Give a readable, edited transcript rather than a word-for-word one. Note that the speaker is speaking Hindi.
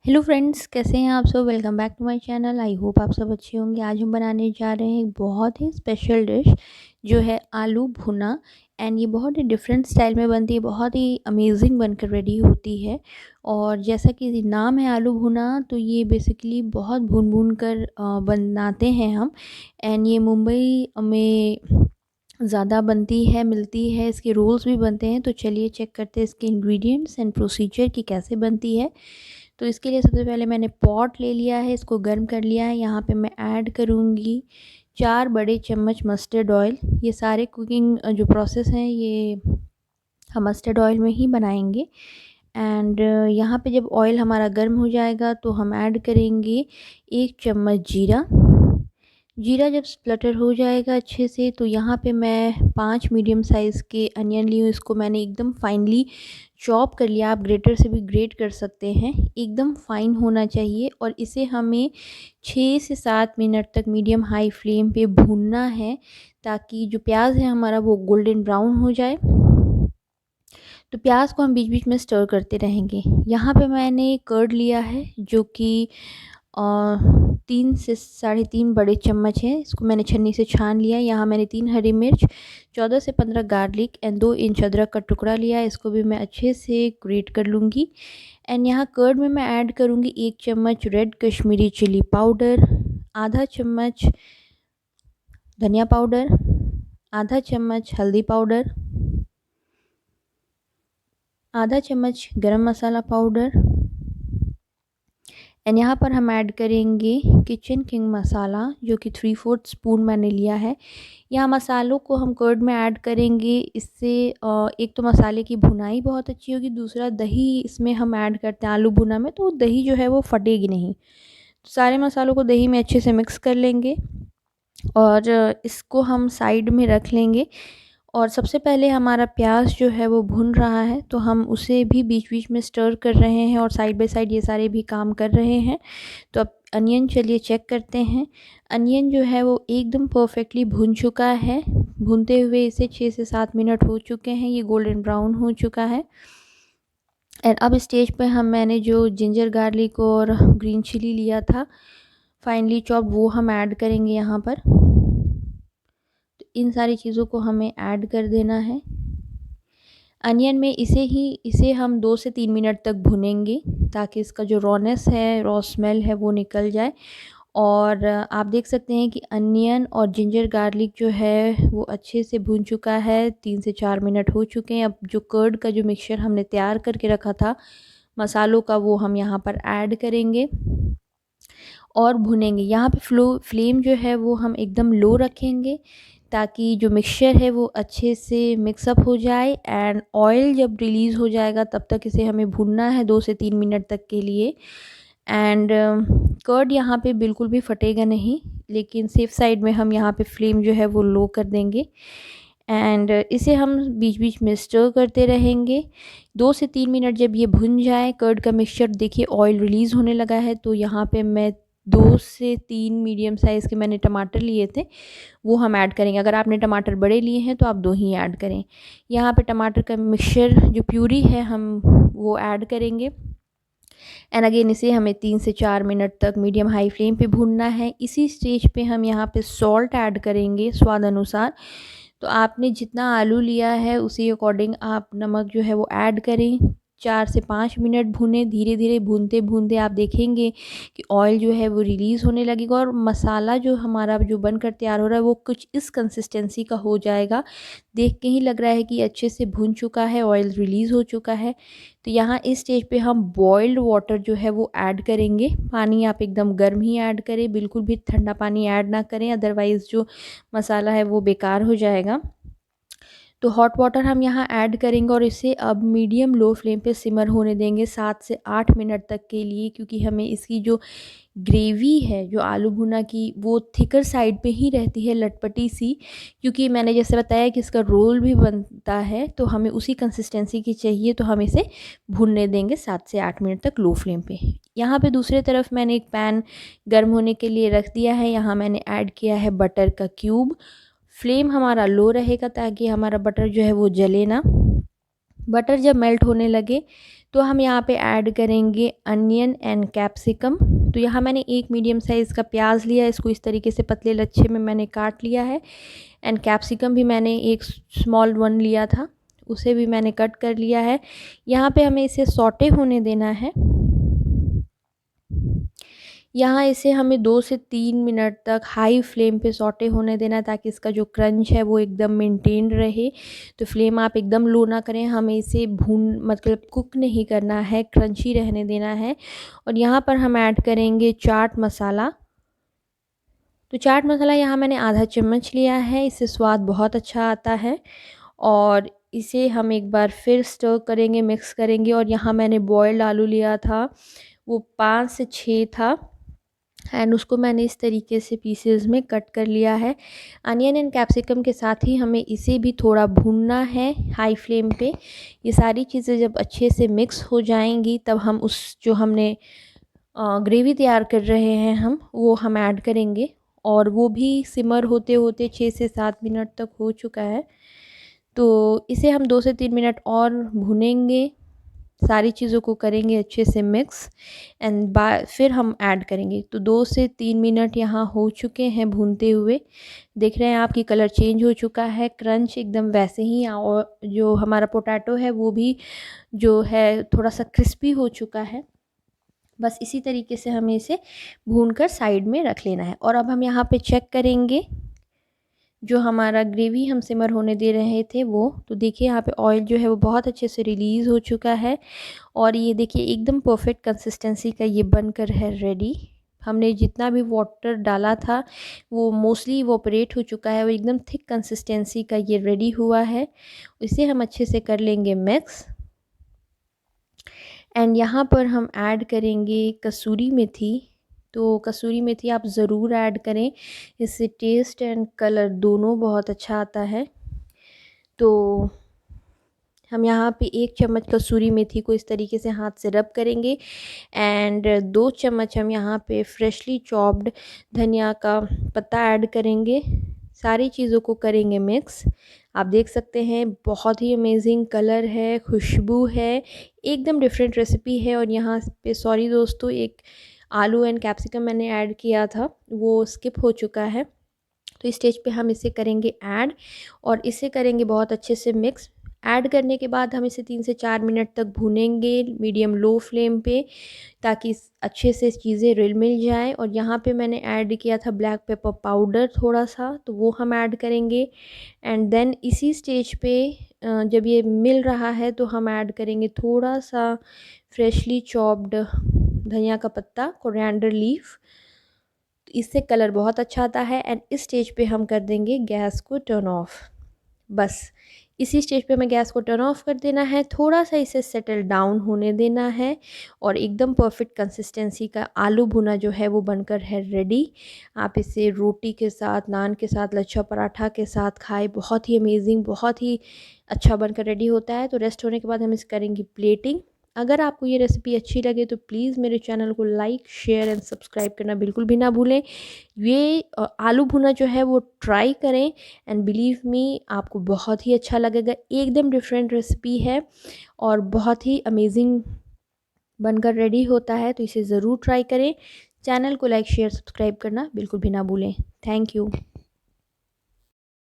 हेलो फ्रेंड्स, कैसे हैं आप सब। Welcome back to my channel. I hope आप सब अच्छे होंगे। आज हम बनाने जा रहे हैं एक बहुत ही स्पेशल डिश जो है आलू भुना। एंड ये बहुत ही डिफरेंट स्टाइल में बनती है, बहुत ही अमेजिंग बनकर रेडी होती है। और जैसा कि नाम है आलू भुना, तो ये बेसिकली बहुत भून भून कर बनाते हैं हम। एंड ये मुंबई में ज़्यादा बनती है, मिलती है। इसके रोल्स भी बनते हैं। तो चलिए चेक करते हैं इसके इंग्रेडिएंट्स एंड प्रोसीजर की कैसे बनती है। तो इसके लिए सबसे पहले मैंने पॉट ले लिया है, इसको गर्म कर लिया है। यहाँ पे मैं ऐड करूँगी 4 बड़े चम्मच मस्टर्ड ऑयल। ये सारे कुकिंग जो प्रोसेस हैं ये हम मस्टर्ड ऑयल में ही बनाएंगे। एंड यहाँ पे जब ऑयल हमारा गर्म हो जाएगा तो हम ऐड करेंगे 1 चम्मच जीरा। जीरा जब स्प्लटर हो जाएगा अच्छे से, तो यहाँ पे मैं 5 मीडियम साइज़ के अनियन ली हूँ। इसको मैंने एकदम फाइनली चॉप कर लिया। आप ग्रेटर से भी ग्रेट कर सकते हैं। एकदम फाइन होना चाहिए और इसे हमें 6 से 7 मिनट तक मीडियम हाई फ्लेम पे भूनना है, ताकि जो प्याज है हमारा वो गोल्डन ब्राउन हो जाए। तो प्याज को हम बीच बीच में स्टर करते रहेंगे। यहाँ पे मैंने कर्ड लिया है जो कि 3 से 3.5 बड़े चम्मच है। इसको मैंने छन्नी से छान लिया। यहाँ मैंने 3 हरी मिर्च, 14 से 15 गार्लिक एंड 2 इंच अदरक का टुकड़ा लिया है। इसको भी मैं अच्छे से ग्रेट कर लूँगी। एंड यहाँ कर्ड में मैं ऐड करूँगी 1 चम्मच रेड कश्मीरी चिली पाउडर, आधा चम्मच धनिया पाउडर, आधा चम्मच हल्दी पाउडर, आधा चम्मच गरम मसाला पाउडर। एंड यहाँ पर हम ऐड करेंगे किचन किंग मसाला, जो कि 3/4 स्पून मैंने लिया है। यहाँ मसालों को हम कर्ड में ऐड करेंगे। इससे एक तो मसाले की भुनाई बहुत अच्छी होगी, दूसरा दही इसमें हम ऐड करते हैं आलू भुना में, तो दही जो है वो फटेगी नहीं। तो सारे मसालों को दही में अच्छे से मिक्स कर लेंगे और इसको हम साइड में रख लेंगे। और सबसे पहले हमारा प्याज जो है वो भुन रहा है, तो हम उसे भी बीच बीच में स्टर कर रहे हैं और साइड बाय साइड ये सारे भी काम कर रहे हैं। तो अब अनियन चलिए चेक करते हैं। अनियन जो है वो एकदम परफेक्टली भुन चुका है। भूनते हुए इसे 6 से 7 मिनट हो चुके हैं। ये गोल्डन ब्राउन हो चुका है। एंड अब स्टेज पे मैंने जो जिंजर गार्लिक और ग्रीन चिली लिया था फाइनली चॉप, वो हम ऐड करेंगे यहाँ पर। तो इन सारी चीज़ों को हमें ऐड कर देना है अनियन में। इसे हम 2 से 3 मिनट तक भुनेंगे, ताकि इसका जो रॉनेस है, रॉ स्मेल है, वो निकल जाए। और आप देख सकते हैं कि अनियन और जिंजर गार्लिक जो है वो अच्छे से भुन चुका है। 3 से 4 मिनट हो चुके हैं। अब जो कर्ड का जो मिक्सचर हमने तैयार करके रखा था मसालों का, वो हम यहाँ पर ऐड करेंगे और भुनेंगे। यहाँ पे फ्लेम जो है वो हम एकदम लो रखेंगे, ताकि जो मिक्सचर है वो अच्छे से मिक्सअप हो जाए। एंड ऑयल जब रिलीज़ हो जाएगा तब तक इसे हमें भूनना है 2 से 3 मिनट तक के लिए। एंड कर्ड यहाँ पे बिल्कुल भी फटेगा नहीं, लेकिन सेफ साइड में हम यहाँ पे फ्लेम जो है वो लो कर देंगे। एंड इसे हम बीच बीच में स्टर करते रहेंगे 2 से 3 मिनट। जब ये भुन जाए कर्ड का मिक्सचर, देखिए ऑयल रिलीज़ होने लगा है। तो यहाँ पे मैं 2 से 3 मीडियम साइज़ के मैंने टमाटर लिए थे, वो हम ऐड करेंगे। अगर आपने टमाटर बड़े लिए हैं तो आप 2 ही ऐड करें। यहाँ पे टमाटर का मिक्सचर जो प्यूरी है हम वो ऐड करेंगे। एंड अगेन इसे हमें 3 से 4 मिनट तक मीडियम हाई फ्लेम पे भूनना है। इसी स्टेज पे हम यहाँ पे सॉल्ट ऐड करेंगे स्वाद अनुसार। तो आपने जितना आलू लिया है उसी अकॉर्डिंग आप नमक जो है वो ऐड करें। 4 से 5 मिनट भुनें। धीरे धीरे भूनते भूनते आप देखेंगे कि ऑयल जो है वो रिलीज़ होने लगेगा और मसाला जो हमारा जो बनकर तैयार हो रहा है वो कुछ इस कंसिस्टेंसी का हो जाएगा। देख के ही लग रहा है कि अच्छे से भुन चुका है, ऑयल रिलीज़ हो चुका है। तो यहाँ इस स्टेज पे हम बॉइल्ड वाटर जो है वो ऐड करेंगे। पानी आप एकदम गर्म ही ऐड करें, बिल्कुल भी ठंडा पानी ऐड ना करें, अदरवाइज़ जो मसाला है वो बेकार हो जाएगा। तो हॉट वाटर हम यहाँ ऐड करेंगे और इसे अब मीडियम लो फ्लेम पे सिमर होने देंगे 7 से 8 मिनट तक के लिए, क्योंकि हमें इसकी जो ग्रेवी है जो आलू भुना की, वो थिकर साइड पे ही रहती है, लटपटी सी। क्योंकि मैंने जैसे बताया कि इसका रोल भी बनता है, तो हमें उसी कंसिस्टेंसी की चाहिए। तो हम इसे भुनने देंगे 7 से 8 मिनट तक लो फ्लेम पे। यहाँ पे दूसरे तरफ मैंने एक पैन गर्म होने के लिए रख दिया है। यहाँ मैंने ऐड किया है बटर का क्यूब। फ्लेम हमारा लो रहेगा ताकि हमारा बटर जो है वो जले ना। बटर जब मेल्ट होने लगे तो हम यहाँ पे ऐड करेंगे अनियन एंड कैप्सिकम। तो यहाँ मैंने एक मीडियम साइज़ का प्याज लिया है, इसको इस तरीके से पतले लच्छे में मैंने काट लिया है। एंड कैप्सिकम भी मैंने एक स्मॉल वन लिया था, उसे भी मैंने कट कर लिया है। यहाँ पे हमें इसे सौटे होने देना है। यहाँ इसे हमें 2 से 3 मिनट तक हाई फ्लेम पे सौटे होने देना है, ताकि इसका जो क्रंच है वो एकदम मेंटेन रहे। तो फ्लेम आप एकदम लो ना करें, हमें इसे मतलब कुक नहीं करना है, क्रंची रहने देना है। और यहाँ पर हम ऐड करेंगे चाट मसाला। तो चाट मसाला यहाँ मैंने आधा चम्मच लिया है, इससे स्वाद बहुत अच्छा आता है। और इसे हम एक बार फिर स्टर करेंगे, मिक्स करेंगे। और यहाँ मैंने बॉयल्ड आलू लिया था, वो 5 से 6 था, एंड उसको मैंने इस तरीके से पीसेस में कट कर लिया है। अनियन एंड कैप्सिकम के साथ ही हमें इसे भी थोड़ा भूनना है हाई फ्लेम पे। ये सारी चीज़ें जब अच्छे से मिक्स हो जाएंगी, तब हम उस जो हमने ग्रेवी तैयार कर रहे हैं वो हम ऐड करेंगे। और वो भी सिमर होते होते 6 से 7 मिनट तक हो चुका है। तो इसे हम 2 से 3 मिनट और भुनेंगे, सारी चीज़ों को करेंगे अच्छे से मिक्स, एंड फिर हम ऐड करेंगे। तो 2 से 3 मिनट यहाँ हो चुके हैं भूनते हुए। देख रहे हैं आपकी कलर चेंज हो चुका है, क्रंच एकदम वैसे ही, और जो हमारा पोटैटो है वो भी जो है थोड़ा सा क्रिस्पी हो चुका है। बस इसी तरीके से हमें इसे भूनकर साइड में रख लेना है। और अब हम यहाँ पे चेक करेंगे जो हमारा ग्रेवी हम सिमर होने दे रहे थे वो, तो देखिए यहाँ पे ऑयल जो है वो बहुत अच्छे से रिलीज़ हो चुका है। और ये देखिए एकदम परफेक्ट कंसिस्टेंसी का ये बनकर है रेडी। हमने जितना भी वाटर डाला था वो मोस्टली इवोपरेट हो चुका है, वो एकदम थिक कंसिस्टेंसी का ये रेडी हुआ है। इसे हम अच्छे से कर लेंगे मिक्स। एंड यहाँ पर हम ऐड करेंगे कसूरी मेथी। तो कसूरी मेथी आप ज़रूर ऐड करें, इससे टेस्ट एंड कलर दोनों बहुत अच्छा आता है। तो हम यहाँ पे 1 चम्मच कसूरी मेथी को इस तरीके से हाथ से रब करेंगे, एंड 2 चम्मच हम यहाँ पे फ्रेशली चॉप्ड धनिया का पत्ता ऐड करेंगे। सारी चीज़ों को करेंगे मिक्स। आप देख सकते हैं बहुत ही अमेजिंग कलर है, खुशबू है, एकदम डिफरेंट रेसिपी है। और यहाँ पे सॉरी दोस्तों, एक आलू एंड कैप्सिकम मैंने ऐड किया था, वो स्किप हो चुका है। तो इस स्टेज पे हम इसे करेंगे ऐड, और इसे करेंगे बहुत अच्छे से मिक्स। ऐड करने के बाद हम इसे 3 से 4 मिनट तक भूनेंगे मीडियम लो फ्लेम पे, ताकि अच्छे से चीज़ें रिल मिल जाए। और यहाँ पे मैंने ऐड किया था ब्लैक पेपर पाउडर थोड़ा सा, तो वो हम ऐड करेंगे। एंड देन इसी स्टेज पे जब ये मिल रहा है तो हम ऐड करेंगे थोड़ा सा फ्रेशली चॉप्ड धनिया का पत्ता, कोरिएंडर लीफ। इससे कलर बहुत अच्छा आता है। एंड इस स्टेज पे हम कर देंगे गैस को टर्न ऑफ। बस इसी स्टेज पे हमें गैस को टर्न ऑफ कर देना है, थोड़ा सा इसे सेटल डाउन होने देना है। और एकदम परफेक्ट कंसिस्टेंसी का आलू भुना जो है वो बनकर है रेडी। आप इसे रोटी के साथ, नान के साथ, लच्छा पराठा के साथ खाएं, बहुत ही अमेजिंग, बहुत ही अच्छा बनकर रेडी होता है। तो रेस्ट होने के बाद हम इसे करेंगे प्लेटिंग। अगर आपको ये रेसिपी अच्छी लगे तो प्लीज़ मेरे चैनल को लाइक, शेयर एंड सब्सक्राइब करना बिल्कुल भी ना भूलें। ये आलू भुना जो है वो ट्राई करें, एंड बिलीव मी आपको बहुत ही अच्छा लगेगा। एकदम डिफरेंट रेसिपी है और बहुत ही अमेजिंग बनकर रेडी होता है। तो इसे ज़रूर ट्राई करें। चैनल को लाइक, शेयर, सब्सक्राइब करना बिल्कुल भी ना भूलें। Thank you.